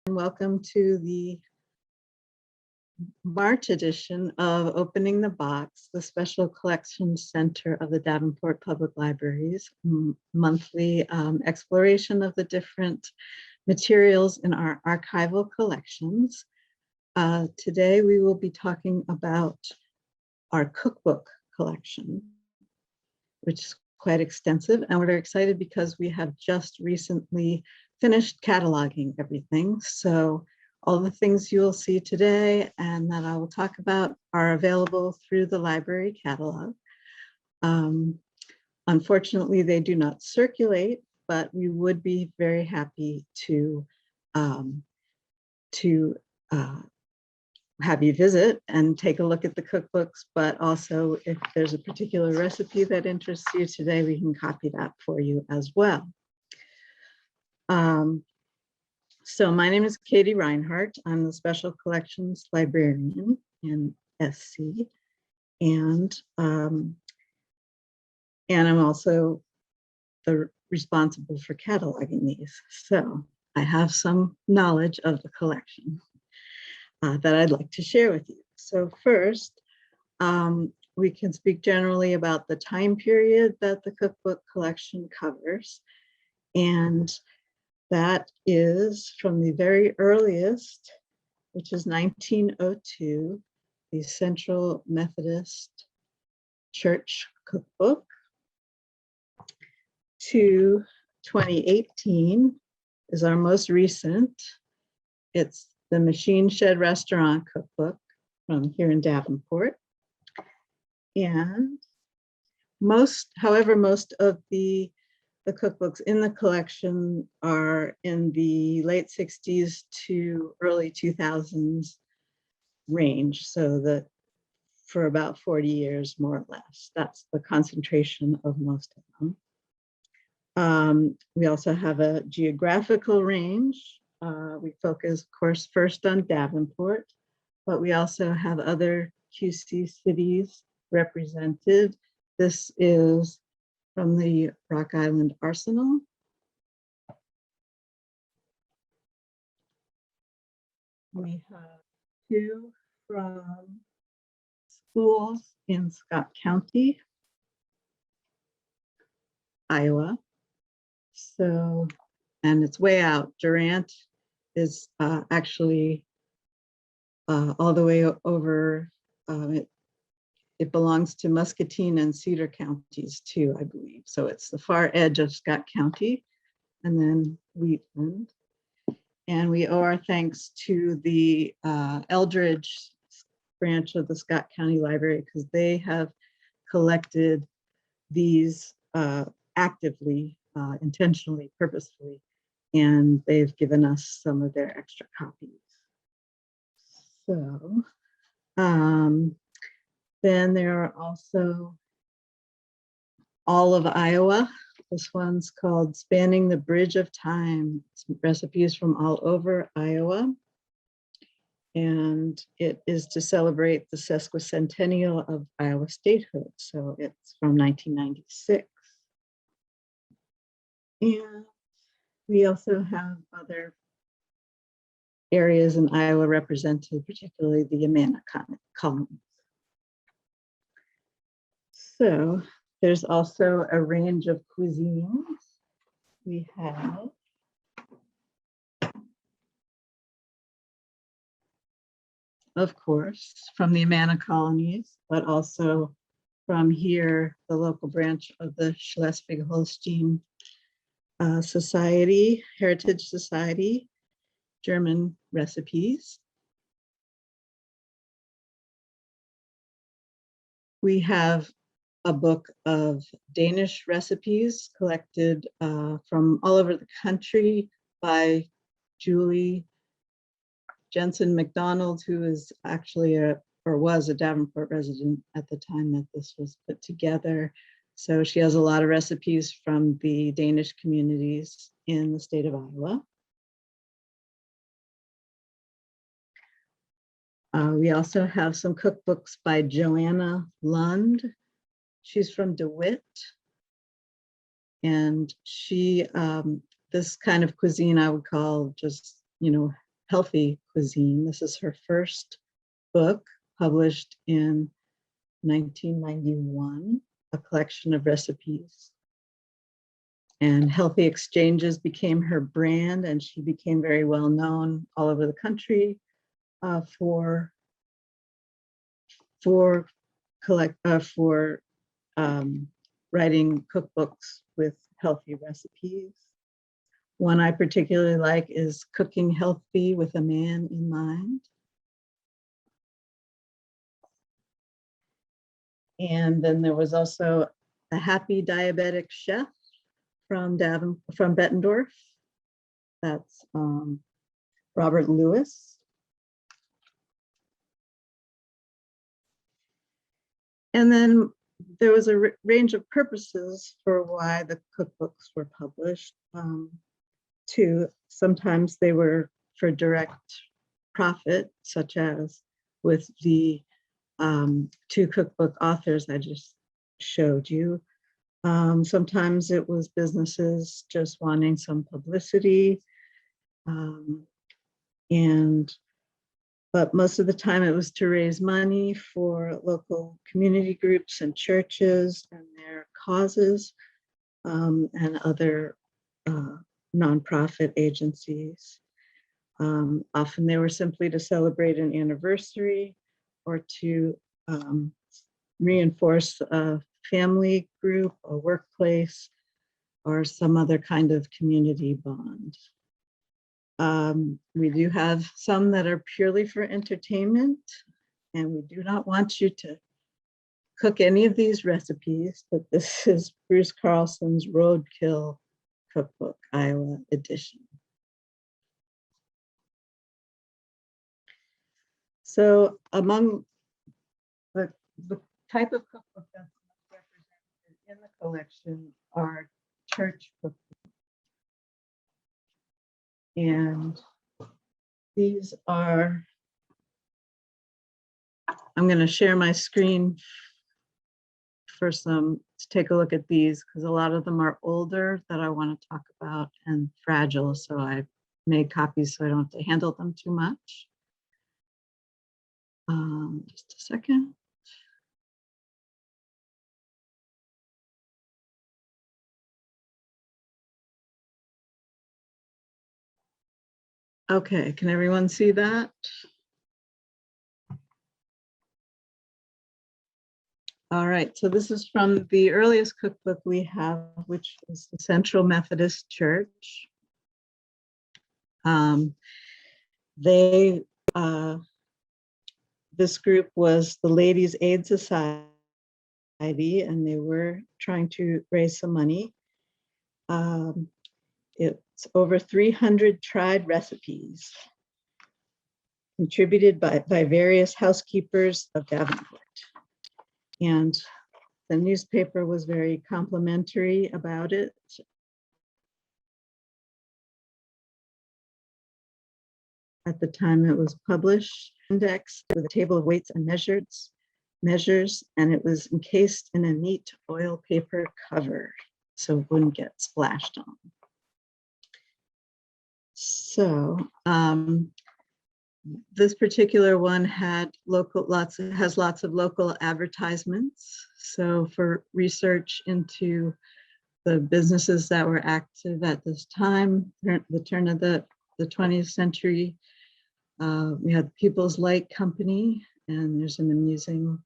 Welcome to the March edition of Opening the Box, the Special Collections Center of the Davenport Public Library's monthly exploration of the different materials in our archival collections. Today we will be talking about our cookbook collection, which is quite extensive, and we're excited because we have just recently finished cataloging everything. So all the things you will see today and that I will talk about are available through the library catalog. Unfortunately, they do not circulate, but we would be very happy to have you visit and take a look at the cookbooks, but also if there's a particular recipe that interests you today, we can copy that for you as well. So my name is Katie Reinhardt. I'm the Special Collections Librarian in SC, and I'm also responsible for cataloging these. So I have some knowledge of the collection that I'd like to share with you. So first, we can speak generally about the time period that the cookbook collection covers. And that is from the very earliest, which is 1902, the Central Methodist Church Cookbook, to 2018 is our most recent. It's the Machine Shed Restaurant Cookbook from here in Davenport. And most of the cookbooks in the collection are in the late 60s to early 2000s range. So that for about 40 years, more or less, that's the concentration of most of them. We also have a geographical range. We focus, of course, first on Davenport, but we also have other QC cities represented. This is from the Rock Island Arsenal. We have two from schools in Scott County, Iowa. So, and it's way out. Durant is actually all the way over. It belongs to Muscatine and Cedar counties too, I believe. So it's the far edge of Scott County, and then Wheatland. And we owe our thanks to the Eldridge branch of the Scott County Library, because they have collected these actively, intentionally, purposefully, and they've given us some of their extra copies. So, then there are also all of Iowa. This one's called Spanning the Bridge of Time. It's recipes from all over Iowa. And it is to celebrate the sesquicentennial of Iowa statehood. So it's from 1996. And we also have other areas in Iowa represented, particularly the Amana colonies. So there's also a range of cuisines. We have of course, from the Amana colonies, but also from here, the local branch of the Schleswig-Holstein Society, Heritage Society, German recipes. We have a book of Danish recipes collected from all over the country by Julie Jensen McDonald, who is actually was a Davenport resident at the time that this was put together. So she has a lot of recipes from the Danish communities in the state of Iowa. We also have some cookbooks by Joanna Lund. She's from DeWitt. And she, this kind of cuisine I would call just, healthy cuisine. This is her first book, published in 1991, a collection of recipes. And Healthy Exchanges became her brand, and she became very well known all over the country for writing cookbooks with healthy recipes. One I particularly like is Cooking Healthy with a Man in Mind. And then there was also A Happy Diabetic Chef from Bettendorf. That's Robert Lewis. And then there was a range of purposes for why the cookbooks were published. Too, sometimes they were for direct profit, such as with the two cookbook authors I just showed you. Sometimes it was businesses just wanting some publicity. But most of the time it was to raise money for local community groups and churches and their causes, and other nonprofit agencies. Often they were simply to celebrate an anniversary or to reinforce a family group, a workplace, or some other kind of community bond. We do have some that are purely for entertainment, and we do not want you to cook any of these recipes, but this is Bruce Carlson's Roadkill Cookbook, Iowa edition. So among the type of cookbook that's represented in the collection are church cookbooks. And these are, I'm going to share my screen for to take a look at these, because a lot of them are older that I want to talk about and fragile. So I made copies so I don't have to handle them too much. Just a second. Okay, can everyone see that? All right, so this is from the earliest cookbook we have, which is the Central Methodist Church. This group was the Ladies Aid Society, and they were trying to raise some money. It's over 300 tried recipes contributed by various housekeepers of Davenport. And the newspaper was very complimentary about it. At the time it was published, indexed with a table of weights and measures, and it was encased in a neat oil paper cover so it wouldn't get splashed on. So this particular one had has lots of local advertisements. So for research into the businesses that were active at this time, the turn of the 20th century, we had People's Light Company, and there's an amusing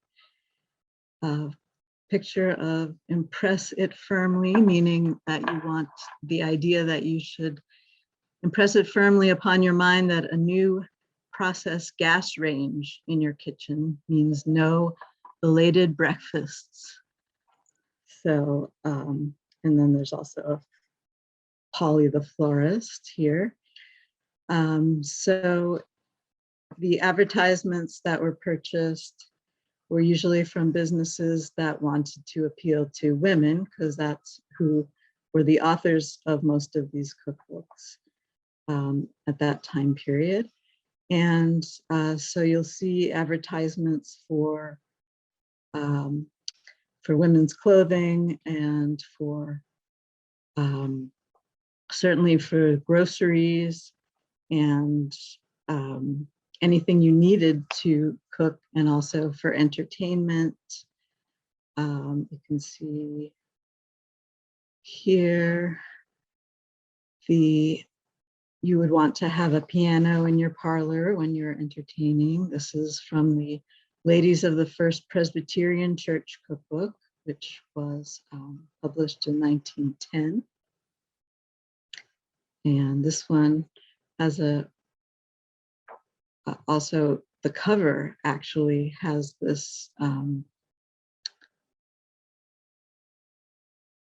picture of impress it firmly, meaning that you want the idea that you should impress it firmly upon your mind that a new process gas range in your kitchen means no belated breakfasts. So, and then there's also Polly the florist here. So the advertisements that were purchased were usually from businesses that wanted to appeal to women, because that's who were the authors of most of these cookbooks at that time period. And so you'll see advertisements for women's clothing and for certainly for groceries and anything you needed to cook, and also for entertainment. You can see here you would want to have a piano in your parlor when you're entertaining. This is from the Ladies of the First Presbyterian Church Cookbook, which was published in 1910. And this one has also the cover actually has this,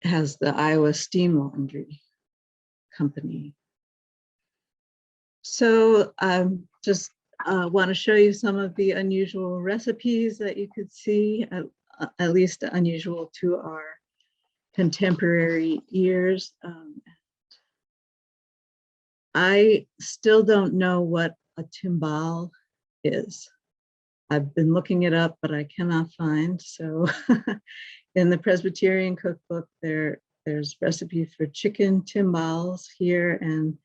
has the Iowa Steam Laundry Company. So just want to show you some of the unusual recipes that you could see, at least unusual to our contemporary ears. I still don't know what a timbale is. I've been looking it up, but I cannot find. So in the Presbyterian cookbook, there's recipes for chicken timbales here and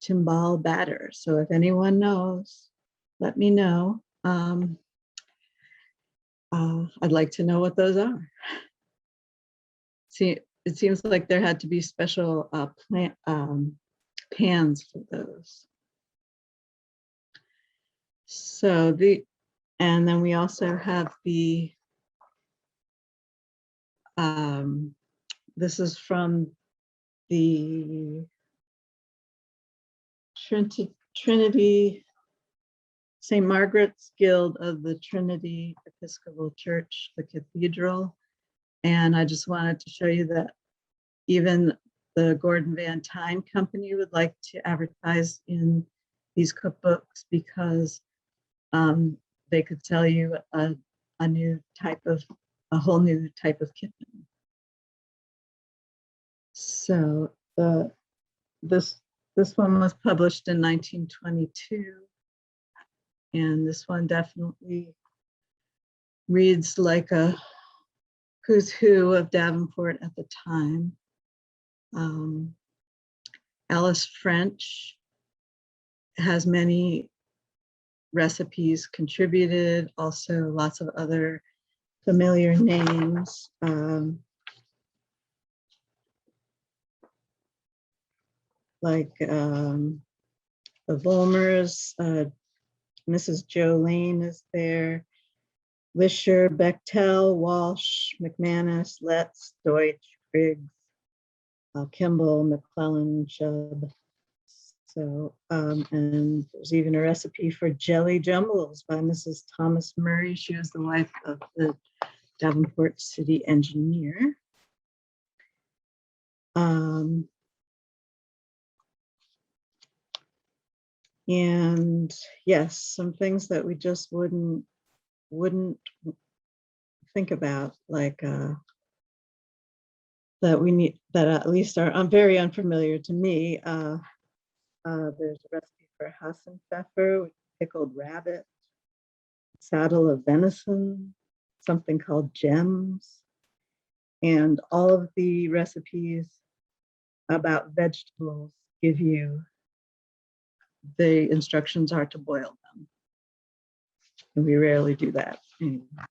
timbale batter. So if anyone knows, let me know. I'd like to know what those are. See, it seems like there had to be special pans for those. So and then we also have the, this is from the Trinity, St. Margaret's Guild of the Trinity Episcopal Church, the cathedral. And I just wanted to show you that even the Gordon Van Tyne Company would like to advertise in these cookbooks because they could sell you a whole new type of kitchen. So this one was published in 1922, and this one definitely reads like a who's who of Davenport at the time. Alice French has many recipes contributed, also lots of other familiar names. Like the Volmers, Mrs. Jo Lane is there, Lisher, Bechtel, Walsh, McManus, Letts, Deutsch, Griggs, Kimball, McClellan, Chubb. So, and there's even a recipe for jelly jumbles by Mrs. Thomas Murray. She was the wife of the Davenport city engineer. And yes, some things that we just wouldn't think about, like that we need, that at least are very unfamiliar to me. There's a recipe for Hassenpfeffer with pickled rabbit, saddle of venison, something called gems, and all of the recipes about vegetables give you the instructions are to boil them. And we rarely do that anymore.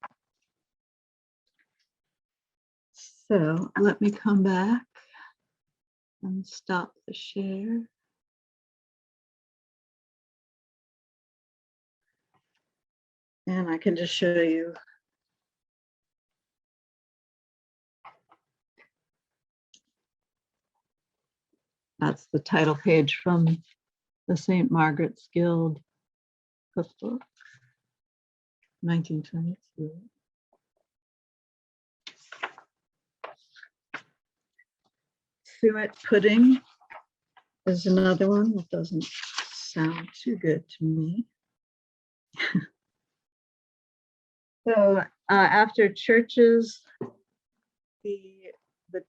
So let me come back and stop the share. And I can just show you. That's the title page from the St. Margaret's Guild Cookbook, 1922. Suet pudding is another one that doesn't sound too good to me. So after churches, the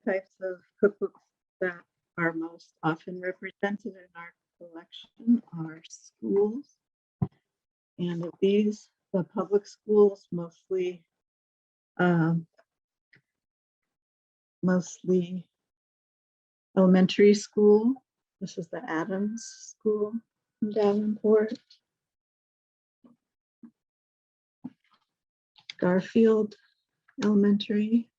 types of cookbooks that are most often represented in our collection are schools. And of these, the public schools mostly elementary school. This is the Adams School in Davenport. Garfield Elementary,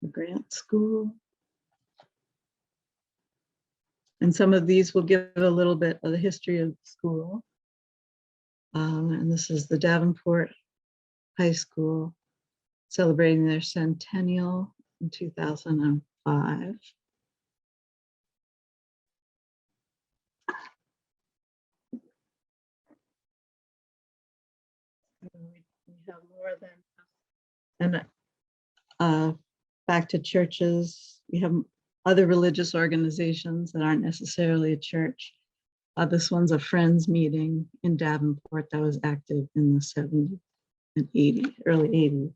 the Grant School. And some of these will give a little bit of the history of the school. And this is the Davenport High School celebrating their centennial in 2005. We have more than, and back to churches, we have other religious organizations that aren't necessarily a church. This one's a Friends meeting in Davenport that was active in the 70s and 80s, early 80s.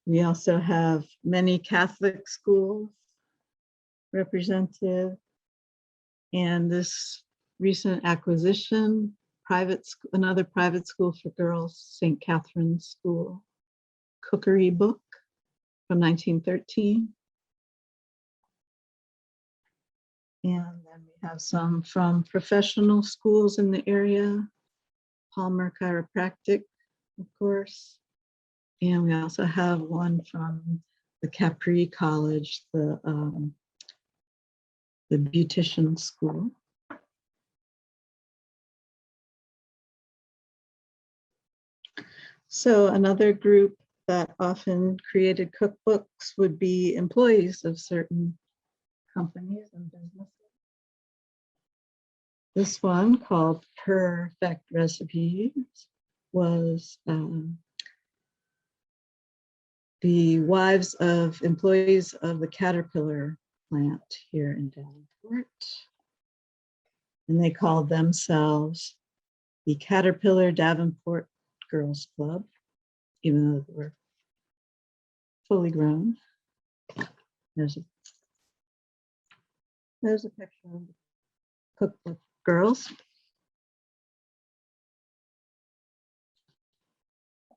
We also have many Catholic schools represented, and this recent acquisition, another private school for girls, St. Catherine's School, Cookery Book from 1913. And then we have some from professional schools in the area, Palmer Chiropractic, of course. And we also have one from the Capri College, the beautician school. So another group that often created cookbooks would be employees of certain companies and businesses. This one, called Perfect Recipes, was the wives of employees of the Caterpillar plant here in Davenport. And they called themselves the Caterpillar Davenport Girls Club, even though they were fully grown. There's a picture of the cookbook girls.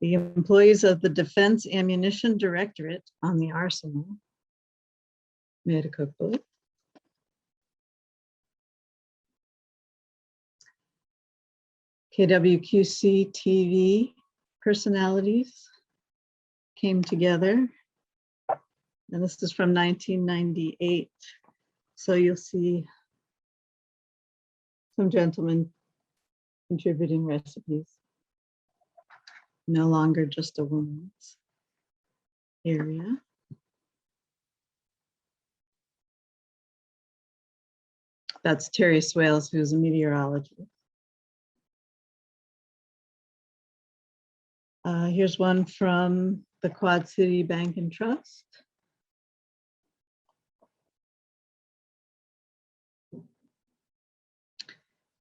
The employees of the Defense Ammunition Directorate on the Arsenal made a cookbook. KWQC TV personalities came together. And this is from 1998. So you'll see some gentlemen contributing recipes. No longer just a woman's area. That's Terry Swales, who's a meteorologist. Here's one from the Quad City Bank and Trust.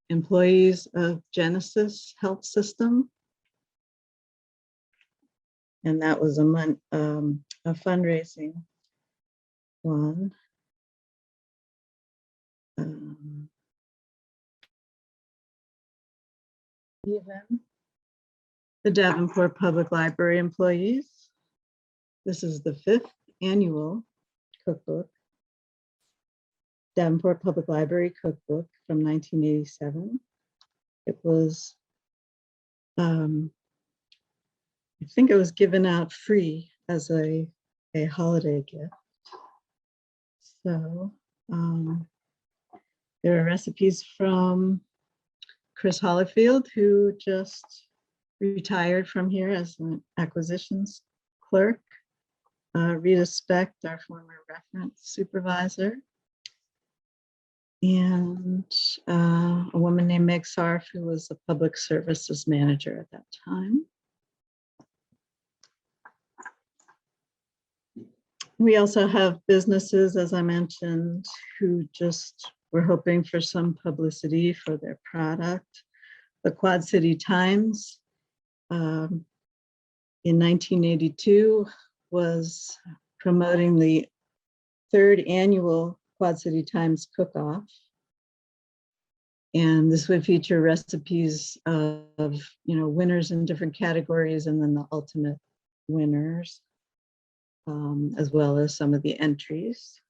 Employees of Genesis Health System. And that was a fundraising one. Even the Davenport Public Library employees. This is the 5th annual cookbook. Davenport Public Library cookbook from 1987. It was, I think it was given out free as a holiday gift. So there are recipes from Chris Hollifield, who just retired from here as an acquisitions clerk. Rita Specht, our former reference supervisor. And a woman named Meg Sarf, who was a public services manager at that time. We also have businesses, as I mentioned, who just were hoping for some publicity for their product. The Quad City Times in 1982 was promoting the 3rd annual Quad City Times Cook-Off. And this would feature recipes of, winners in different categories and then the ultimate winners, as well as some of the entries.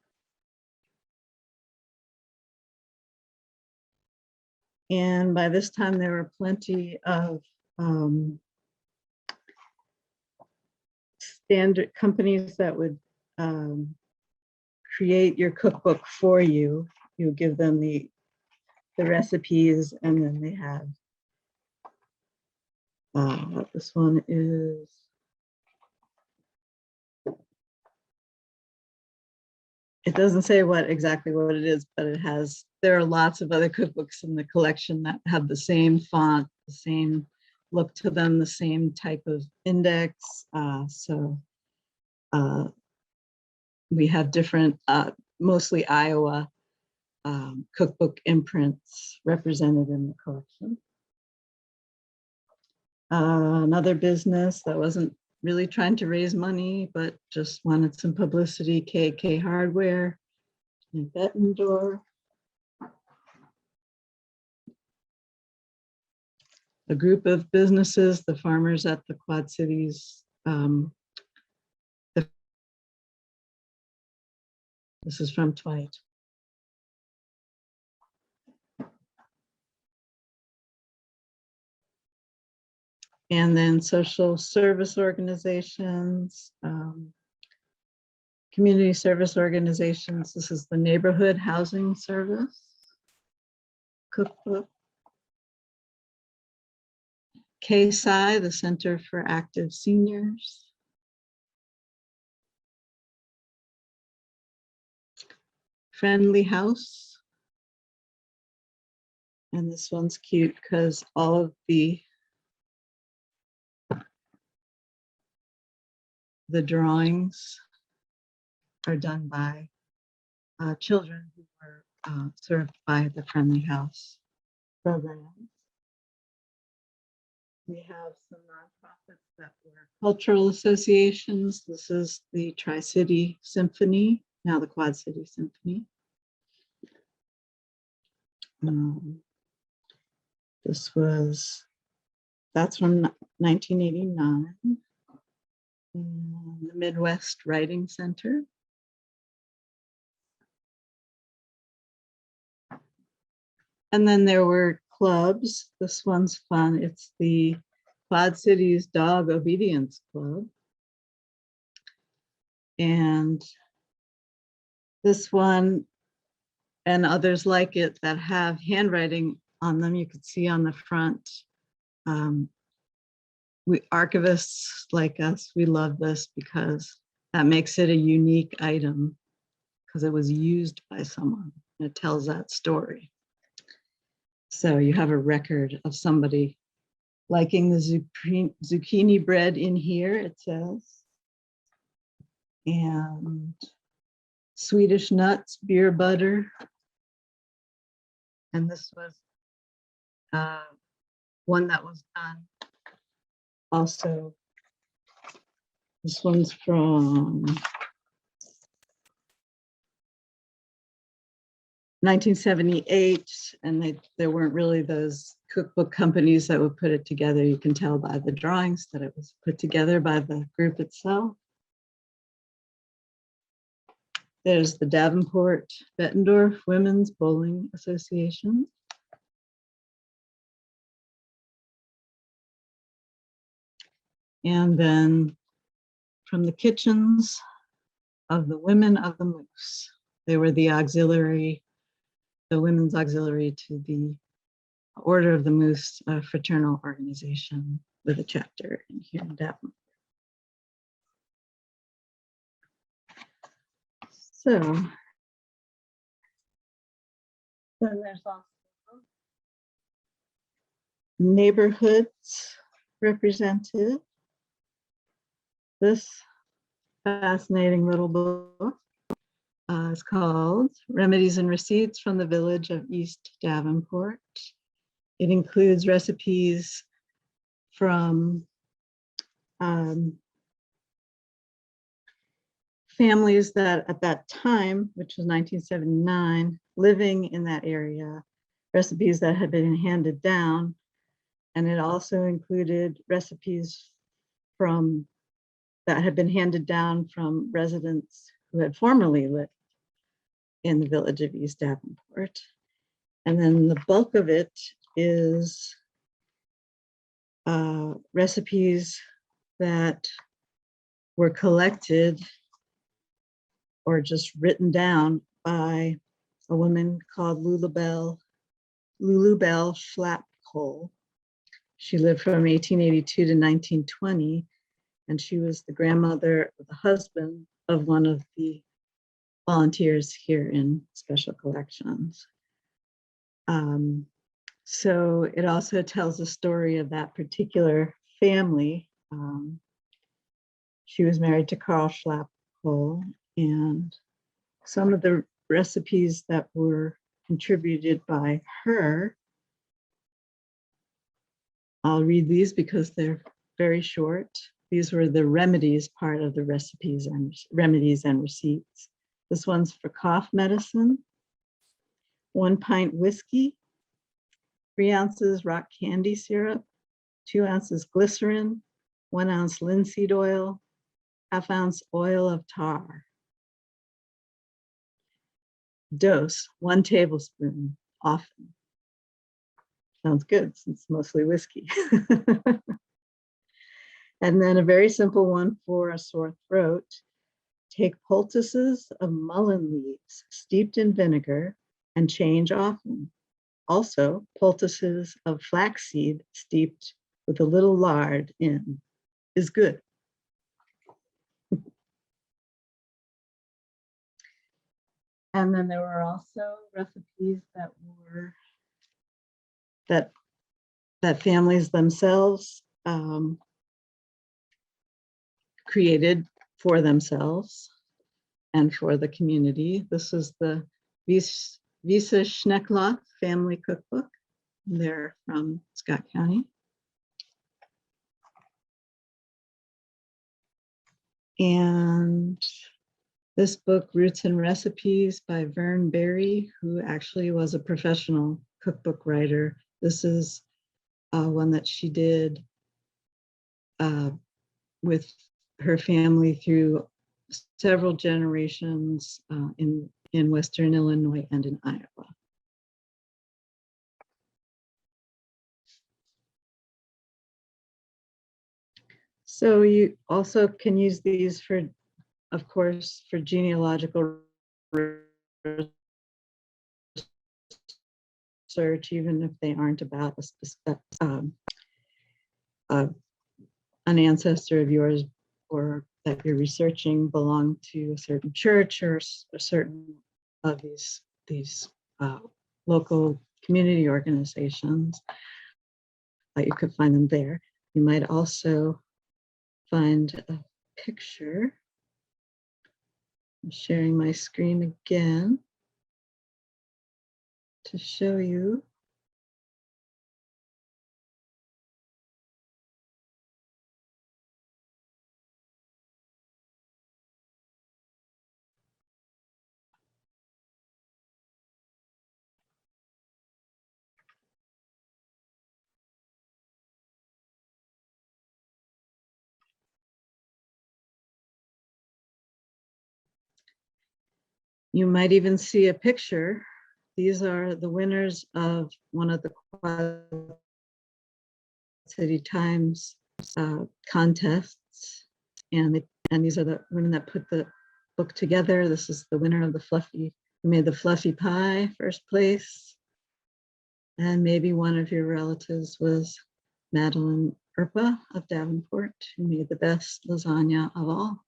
And by this time, there were plenty of standard companies that would create your cookbook for you. You give them the recipes, and then they have this one is it doesn't say exactly what it is, but it has, there are lots of other cookbooks in the collection that have the same font, the same look to them, the same type of index. We have different, mostly Iowa cookbook imprints represented in the collection. Another business that wasn't really trying to raise money, but just wanted some publicity, KK Hardware in Bettendorf. A group of businesses, the farmers at the Quad Cities. This is from Dwight. And then social service organizations, community service organizations. This is the Neighborhood Housing Service Cookbook. KSI, the Center for Active Seniors. Friendly House. And this one's cute because all of the drawings are done by children who were served by the Friendly House program. We have some nonprofits that were cultural associations. This is the Tri-City Symphony, now the Quad City Symphony. That's from 1989. The Midwest Writing Center. And then there were clubs. This one's fun. It's the Quad Cities Dog Obedience Club. And this one and others like it that have handwriting on them, you could see on the front. We archivists like us, we love this because that makes it a unique item because it was used by someone. It tells that story. So you have a record of somebody liking the zucchini bread in here, it says. And Swedish nuts, beer butter. And this was one that was done. Also, this one's from 1978, and there weren't really those cookbook companies that would put it together. You can tell by the drawings that it was put together by the group itself. There's the Davenport Bettendorf Women's Bowling Association. And then from the kitchens of the Women of the Moose. They were the auxiliary, the women's auxiliary to the Order of the Moose, a fraternal organization with a chapter in here in Davenport. So then there's also neighborhoods represented. This fascinating little book is called Remedies and Receipts from the Village of East Davenport. It includes recipes from families that at that time, which was 1979, living in that area, recipes that had been handed down. And it also included recipes that had been handed down from residents who had formerly lived in the village of East Davenport. And then the bulk of it is recipes that were collected or just written down by a woman called Lulu Bell Flapcole. She lived from 1882 to 1920, and she was the grandmother of the husband of one of the volunteers here in Special Collections. So it also tells the story of that particular family. She was married to Carl Flapcole, and some of the recipes that were contributed by her, I'll read these because they're very short. These were the remedies part of the recipes and remedies and receipts. This one's for cough medicine, 1 pint whiskey, 3 ounces rock candy syrup, 2 ounces glycerin, 1 ounce linseed oil, 1/2 ounce oil of tar. Dose, 1 tablespoon, often. Sounds good, since it's mostly whiskey. And then a very simple one for a sore throat. Take poultices of mullein leaves steeped in vinegar and change often. Also, poultices of flaxseed steeped with a little lard in is good. And then there were also recipes that were that families themselves created for themselves and for the community. This is the Visa Schneckloth family cookbook. They're from Scott County. And this book, Roots and Recipes by Vern Berry, who actually was a professional cookbook writer. This is one that she did with her family through several generations in Western Illinois and in Iowa. So you also can use these for, of course, for genealogical research, even if they aren't about a specific, an ancestor of yours or that you're researching belong to a certain church or a certain of these local community organizations. You could find them there. You might also find a picture. I'm sharing my screen again to show you. You might even see a picture. These are the winners of one of the Quad City Times contests. And these are the women that put the book together. This is the winner of the fluffy, who made the fluffy pie, first place. And maybe one of your relatives was Madeline Erpa of Davenport, who made the best lasagna of all.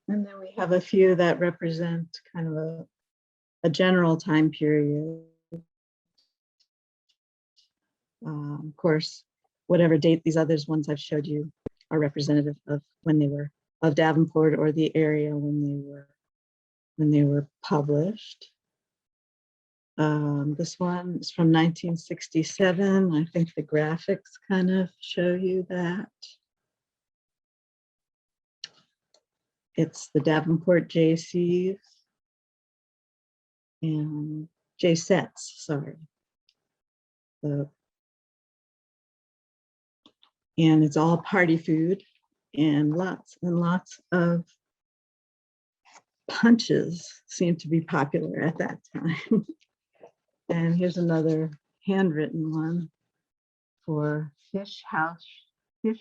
And then we have a few that represent kind of a general time period. Of course, whatever date these others ones I've showed you are representative of when they were of Davenport or the area when they were published. This one is from 1967. I think the graphics kind of show you that. It's the Davenport JCs and JSETs, sorry. The And it's all party food and lots of punches seem to be popular at that time. And here's another handwritten one for Fish House Punch.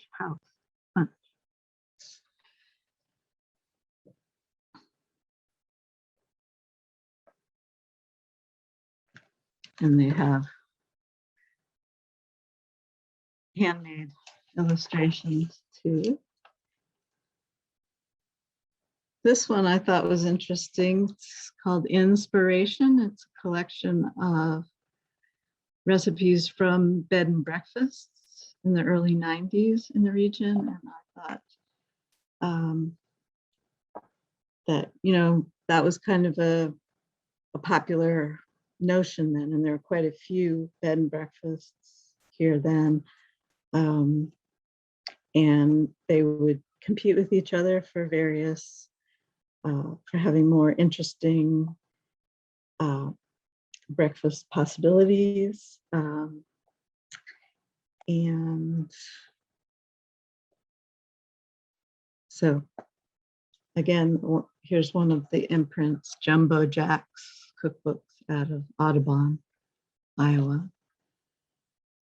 And they have handmade illustrations too. This one I thought was interesting. It's called Inspiration. It's a collection of recipes from bed and breakfasts in the early 90s in the region. And I thought that, you know, that was kind of a popular notion then, and there were quite a few bed and breakfasts here then. And they would compete with each other for various, for having more interesting breakfast possibilities. And so again, here's one of the imprints, Jumbo Jack's cookbooks out of Audubon, Iowa.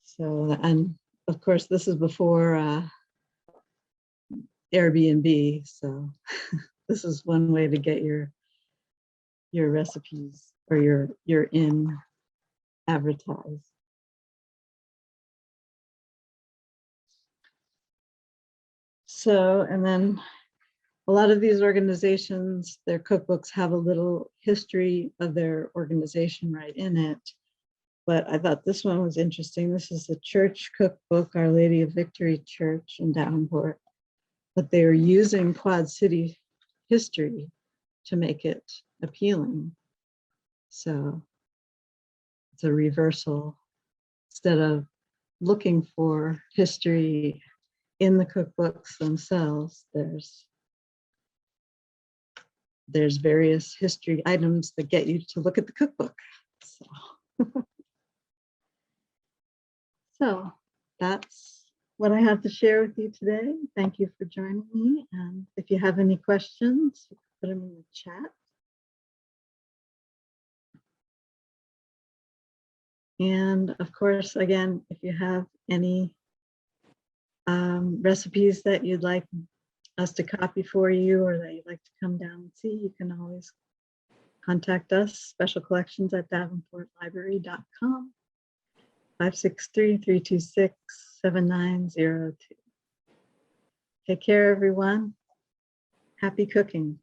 So, and of course, this is before Airbnb. So this is one way to get your recipes or your inn advertised. So, and then a lot of these organizations, their cookbooks have a little history of their organization right in it. But I thought this one was interesting. This is a church cookbook, Our Lady of Victory Church in Davenport. But they were using Quad City history to make it appealing. So it's a reversal. Instead of looking for history in the cookbooks themselves, there's various history items that get you to look at the cookbook. So that's what I have to share with you today. Thank you for joining me. And if you have any questions, you can put them in the chat. And of course, again, if you have any recipes that you'd like us to copy for you or that you'd like to come down and see, you can always contact us, specialcollections@davenportlibrary.com, 563-326-7902. Take care, everyone. Happy cooking.